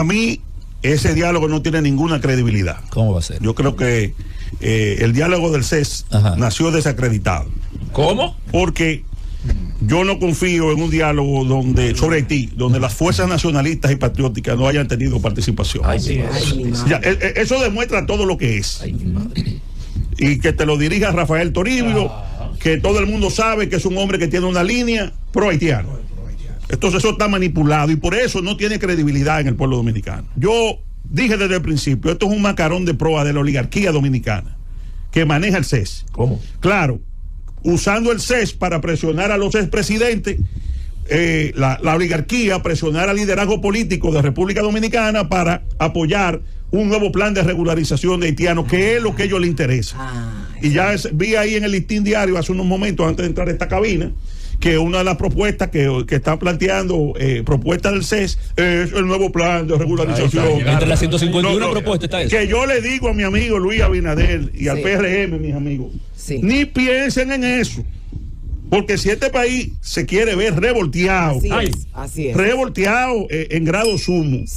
mí ese diálogo no tiene ninguna credibilidad. ¿Cómo va a ser? Yo creo que el diálogo del CES nació desacreditado. ¿Cómo? Porque yo no confío en un diálogo sobre Haití, donde las fuerzas nacionalistas y patrióticas no hayan tenido participación. Eso demuestra todo lo que es. Y que te lo dirija Rafael Toribio, que todo el mundo sabe que es un hombre que tiene una línea pro haitiana. Entonces eso está manipulado y por eso no tiene credibilidad en el pueblo dominicano. Yo dije desde el principio, esto es un macarón de proa de la oligarquía dominicana que maneja el CES. ¿Cómo? Claro, usando el CES para presionar a los expresidentes, la oligarquía presionar al liderazgo político de República Dominicana para apoyar un nuevo plan de regularización de haitianos, que es lo que a ellos les interesa. Y ya vi ahí en el Listín Diario hace unos momentos antes de entrar a esta cabina que una de las propuestas que está planteando, propuesta del CES, es el nuevo plan de regularización. Entre las 151 propuestas está eso. Que yo le digo a mi amigo Luis Abinader y al PRM, mis amigos, ni piensen en eso. Porque si este país se quiere ver revolteado, así es. revolteado en grado sumo,